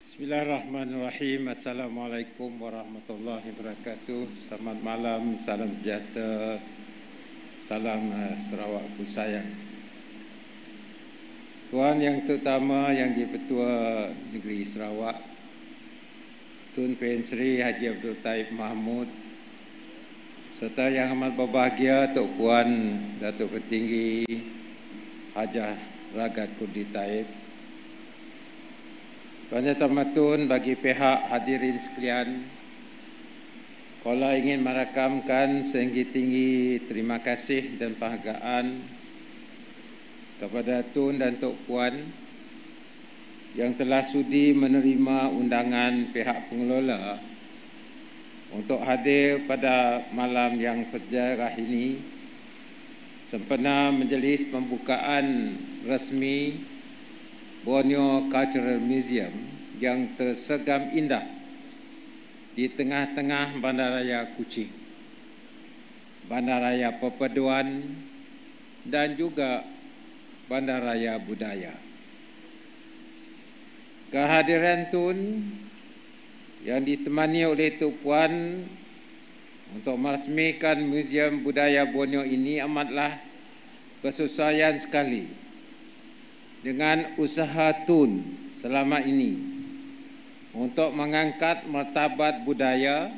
Bismillahirrahmanirrahim. Assalamualaikum warahmatullahi wabarakatuh. Selamat malam, salam sejahtera, salam Sarawakku sayang. Tuan yang terutama yang di-Pertua Negeri Sarawak, Tun P.N. Sri Haji Abdul Taib Mahmud, serta yang amat berbahagia Tok Puan Datuk Petinggi Hajah Ragat Kurdi Taib, Tuan Yang Termatun, bagi pihak hadirin sekalian, kalau ingin merakamkan setinggi-tinggi terima kasih dan penghargaan kepada Tun dan Tok Puan yang telah sudi menerima undangan pihak pengelola untuk hadir pada malam yang bersejarah ini sempena majlis pembukaan rasmi Borneo Cultural Museum yang tersegam indah di tengah-tengah Bandaraya Kuching, Bandaraya Perpaduan dan juga Bandaraya Budaya. Kehadiran Tun yang ditemani oleh Tok Puan untuk merasmikan Museum Budaya Borneo ini amatlah bersesuaian sekali dengan usaha Tun selama ini untuk mengangkat martabat budaya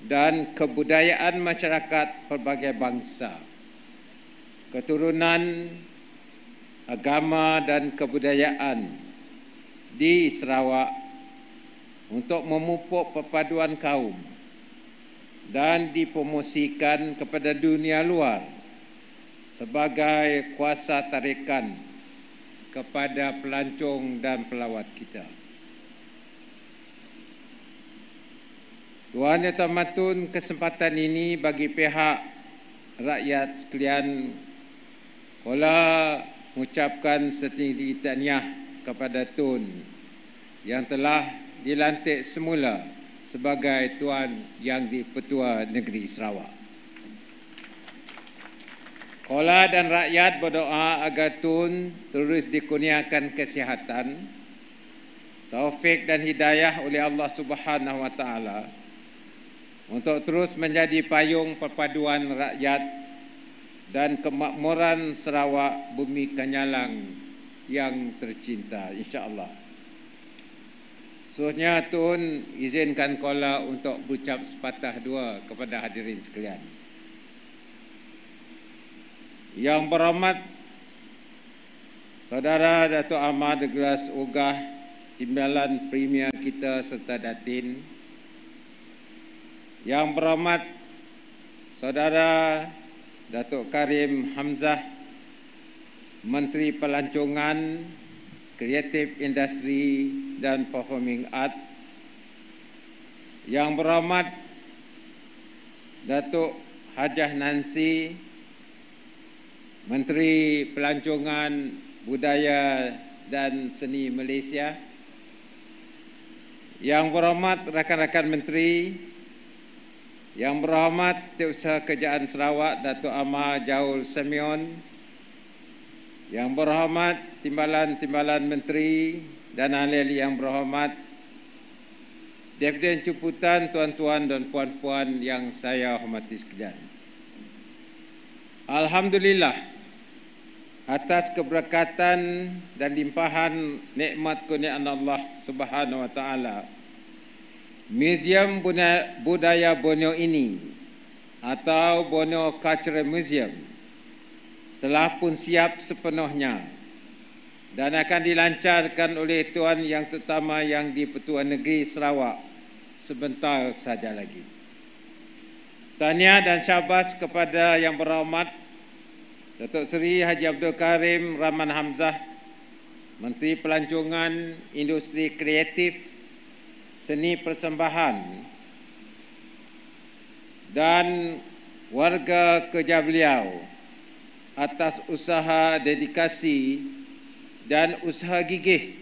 dan kebudayaan masyarakat pelbagai bangsa, keturunan, agama dan kebudayaan di Sarawak untuk memupuk perpaduan kaum dan dipromosikan kepada dunia luar sebagai kuasa tarikan kepada pelancong dan pelawat kita. Tuan Yang Termatun, kesempatan ini bagi pihak rakyat sekalian kala mengucapkan setinggi tahniah kepada Tun yang telah dilantik semula sebagai Tuan Yang di-Pertua Negeri Sarawak. Kola dan rakyat berdoa agar Tun terus dikurniakan kesihatan, taufik dan hidayah oleh Allah Subhanahu Wa Taala untuk terus menjadi payung perpaduan rakyat dan kemakmuran Sarawak bumi Kanyalang yang tercinta, insya-Allah. Seterusnya Tun izinkan kola untuk berucap sepatah dua kepada hadirin sekalian. Yang berhormat Saudara Datuk Ahmad Douglas Ogah, Timbalan Premier kita serta Datin. Yang berhormat Saudara Datuk Karim Hamzah, Menteri Pelancongan, Kreatif Industri dan Performing Art. Yang berhormat Datuk Hajah Nancy, Menteri Pelancongan, Budaya dan Seni Malaysia. Yang berhormat rakan-rakan menteri, yang berhormat Setiausaha Kerajaan Sarawak Datuk Amar Jaul Semion, yang berhormat timbalan-timbalan menteri dan ahli-ahli yang berhormat, Dividen Jemputan, tuan-tuan dan puan-puan yang saya hormati sekalian. Alhamdulillah atas keberkatan dan limpahan nikmat kurniaan Allah Subhanahu Wa Taala, Museum Budaya Borneo ini atau Borneo Cultural Museum telah pun siap sepenuhnya dan akan dilancarkan oleh Tuan Yang Terutama Yang di-Pertua Negeri Sarawak sebentar saja lagi. Tahniah dan syabas kepada Yang Berhormat Datuk Seri Haji Abdul Karim Rahman Hamzah, Menteri Pelancongan, Industri Kreatif, Seni Persembahan dan warga kerja beliau atas usaha, dedikasi dan usaha gigih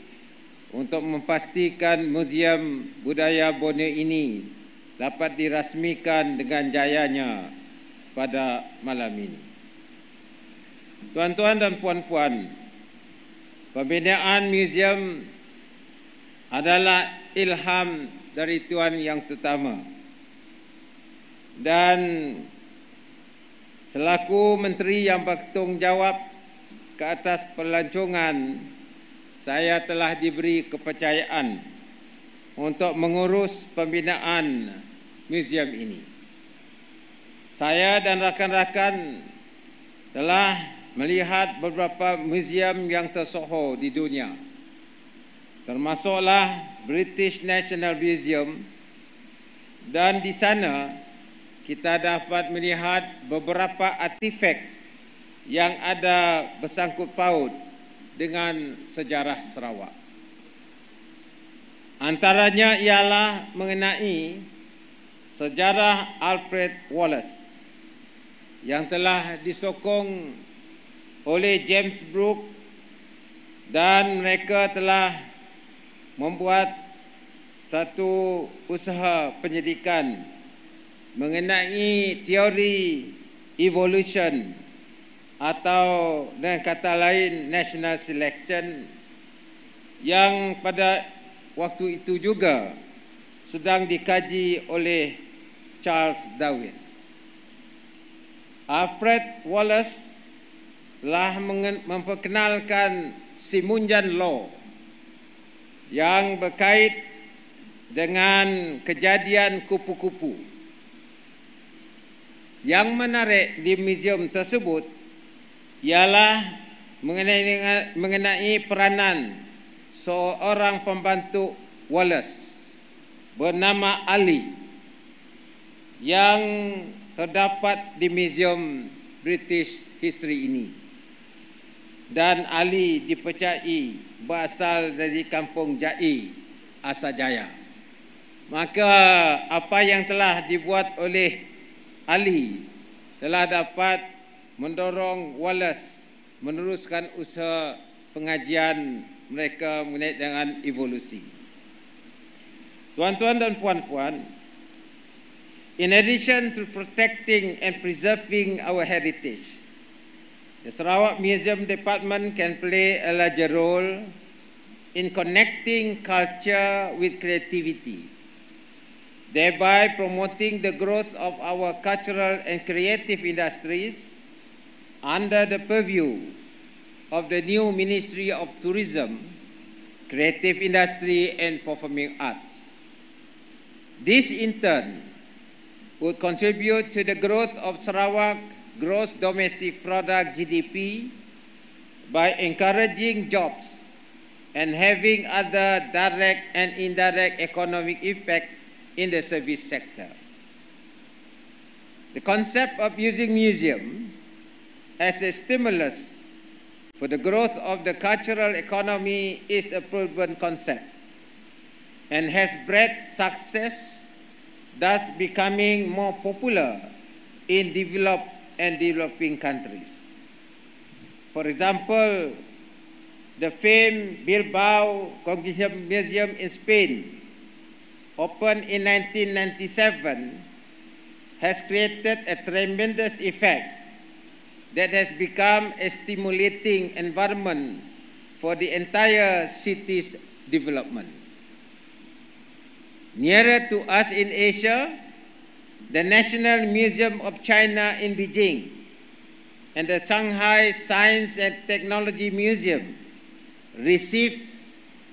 untuk memastikan Museum Budaya Borneo ini dapat dirasmikan dengan jayanya pada malam ini. Tuan-tuan dan puan-puan, pembinaan museum adalah ilham dari Tuhan Yang Terutama. Dan selaku menteri yang bertanggungjawab ke atas pelancongan, saya telah diberi kepercayaan untuk mengurus pembinaan muzium ini. Saya dan rakan-rakan telah melihat beberapa muzium yang tersohor di dunia, termasuklah British National Museum, dan di sana kita dapat melihat beberapa artifak yang ada bersangkut paut dengan sejarah Sarawak. Antaranya ialah mengenai sejarah Alfred Wallace yang telah disokong oleh James Brooke, dan mereka telah membuat satu usaha penyelidikan mengenai teori evolution atau dengan kata lain national selection, yang pada waktu itu juga sedang dikaji oleh Charles Darwin. Alfred Wallace telah memperkenalkan Simunjan Law yang berkait dengan kejadian kupu-kupu. Yang menarik di muzium tersebut ialah mengenai peranan seorang pembantu Wallace bernama Ali yang terdapat di Museum British History ini. Dan Ali dipercayai berasal dari kampung Jai, Asajaya. Maka apa yang telah dibuat oleh Ali telah dapat mendorong Wallace meneruskan usaha pengajian mereka mengenai dengan evolusi. Tuan-tuan dan puan-puan, in addition to protecting and preserving our heritage, the Sarawak Museum Department can play a larger role in connecting culture with creativity, thereby promoting the growth of our cultural and creative industries under the purview of the new Ministry of Tourism, Creative Industry and Performing Arts. This in turn would contribute to the growth of Sarawak gross domestic product GDP by encouraging jobs and having other direct and indirect economic effects in the service sector. The concept of using museum as a stimulus for the growth of the cultural economy is a proven concept and has bred success, thus becoming more popular in developed and developing countries. For example, the famed Bilbao Congressional Museum in Spain, opened in 1997, has created a tremendous effect that has become a stimulating environment for the entire city's development. Nearer to us in Asia, the National Museum of China in Beijing and the Shanghai Science and Technology Museum received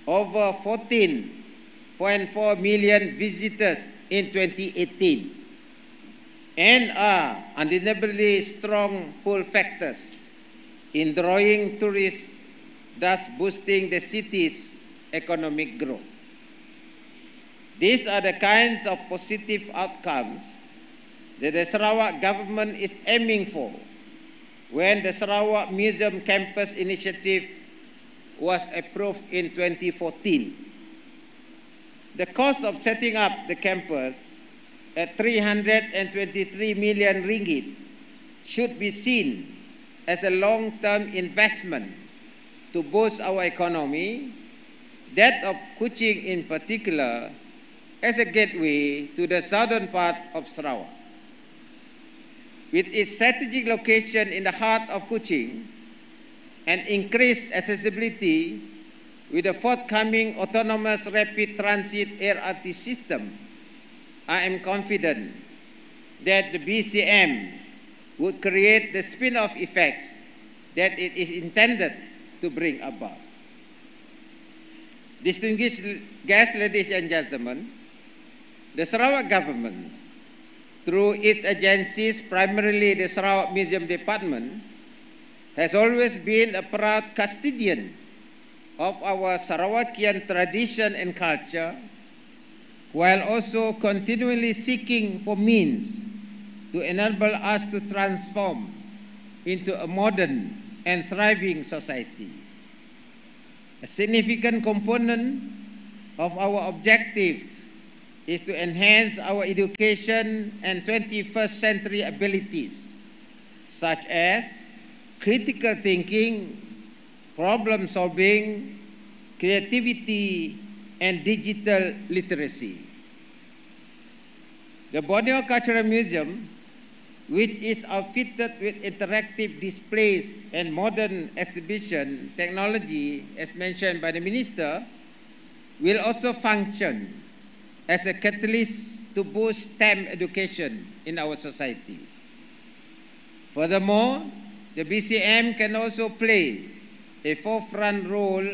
over 14.4 million visitors in 2018 and are undeniably strong pull factors in drawing tourists, thus boosting the city's economic growth. These are the kinds of positive outcomes that the Sarawak government is aiming for when the Sarawak Museum Campus Initiative was approved in 2014. The cost of setting up the campus at 323 million ringgit should be seen as a long-term investment to boost our economy, that of Kuching in particular, as a gateway to the southern part of Sarawak. With its strategic location in the heart of Kuching and increased accessibility With the forthcoming autonomous rapid transit LRT system, I am confident that the BCM would create the spin-off effects that it is intended to bring about. Distinguished guests, ladies and gentlemen, the Sarawak government, through its agencies, primarily the Sarawak Museum Department, has always been a proud custodian of our Sarawakian tradition and culture, while also continually seeking for means to enable us to transform into a modern and thriving society. A significant component of our objective is to enhance our education and 21st century abilities, such as critical thinking, problem solving, creativity, and digital literacy. The Borneo Cultural Museum, which is outfitted with interactive displays and modern exhibition technology, as mentioned by the Minister, will also function as a catalyst to boost STEM education in our society. Furthermore, the BCM can also play a forefront role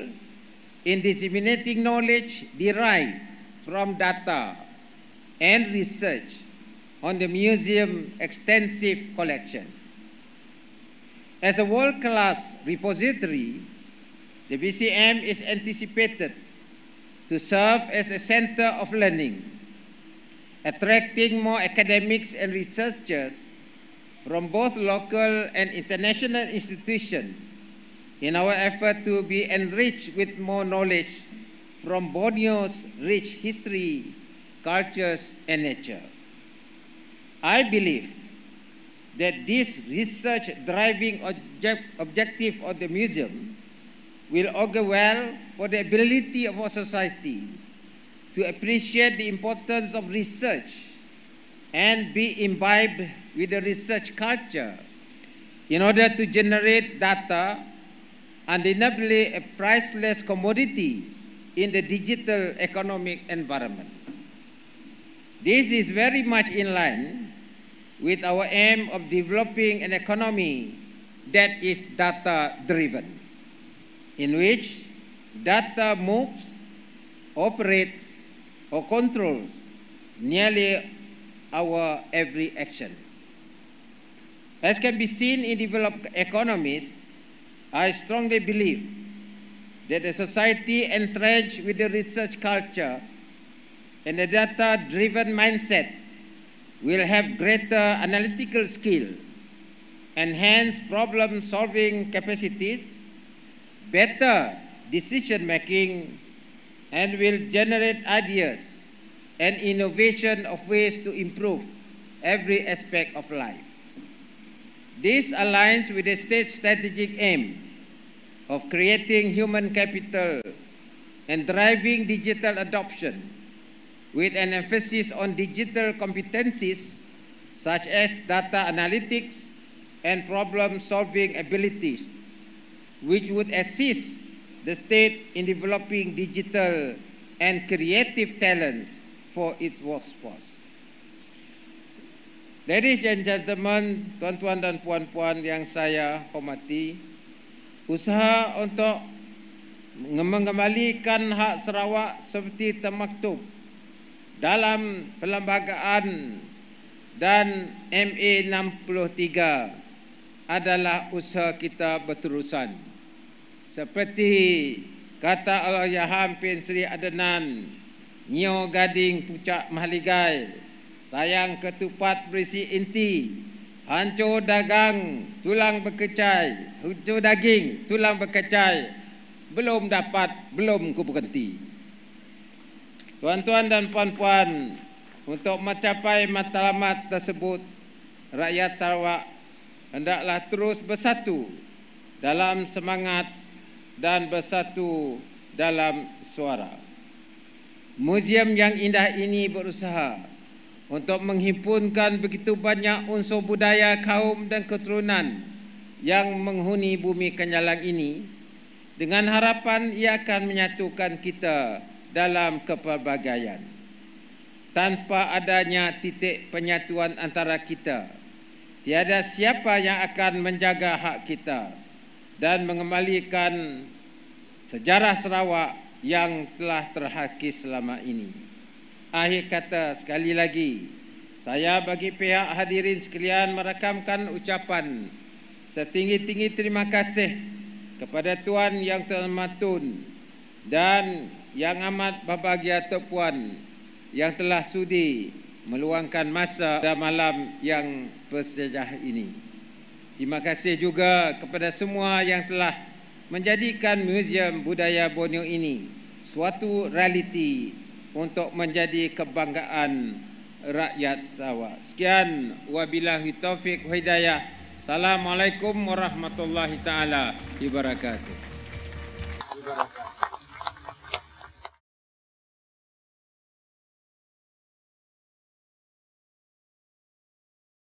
in disseminating knowledge derived from data and research on the museum's extensive collection. As a world-class repository, the BCM is anticipated to serve as a center of learning, attracting more academics and researchers from both local and international institutions in our effort to be enriched with more knowledge from Borneo's rich history, cultures, and nature. I believe that this research driving objective of the museum will augur well for the ability of our society to appreciate the importance of research and be imbibed with the research culture in order to generate data, undeniably a priceless commodity in the digital economic environment. This is very much in line with our aim of developing an economy that is data-driven, in which data moves, operates, or controls nearly our every action. As can be seen in developed economies, I strongly believe that a society entrenched with the research culture and a data-driven mindset will have greater analytical skill, enhanced problem-solving capacities, better decision-making, and will generate ideas and innovation of ways to improve every aspect of life. This aligns with the state's strategic aim of creating human capital and driving digital adoption, with an emphasis on digital competencies such as data analytics and problem-solving abilities, which would assist the state in developing digital and creative talents for its workforce. Ladies and gentlemen, tuan-tuan dan puan-puan yang saya hormati, usaha untuk mengembalikan hak Sarawak seperti termaktub dalam perlembagaan dan MA 63 adalah usaha kita berterusan. Seperti kata Allahyarham Pen Sri Adenan, Nyo Gading Pucak Mahligai, sayang ketupat berisi inti, hancur dagang tulang berkecai, hancur daging tulang berkecai, belum dapat, belum ku berhenti. Tuan-tuan dan puan-puan, untuk mencapai matlamat tersebut, rakyat Sarawak hendaklah terus bersatu dalam semangat dan bersatu dalam suara. Museum yang indah ini berusaha untuk menghimpunkan begitu banyak unsur budaya kaum dan keturunan yang menghuni bumi Kenyalang ini dengan harapan ia akan menyatukan kita dalam kepelbagaian. Tanpa adanya titik penyatuan antara kita, tiada siapa yang akan menjaga hak kita dan mengembalikan sejarah Sarawak yang telah terhakis selama ini. Akhir kata, sekali lagi, saya bagi pihak hadirin sekalian merakamkan ucapan setinggi-tinggi terima kasih kepada Tuan Yang Terhormat Tun dan Yang Amat Berbahagia Tok Puan yang telah sudi meluangkan masa pada malam yang bersejarah ini. Terima kasih juga kepada semua yang telah menjadikan Museum Budaya Borneo ini suatu realiti untuk menjadi kebanggaan rakyat Sarawak. Sekian, wabillahi taufik wa hidayah. Assalamualaikum warahmatullahi taala wabarakatuh.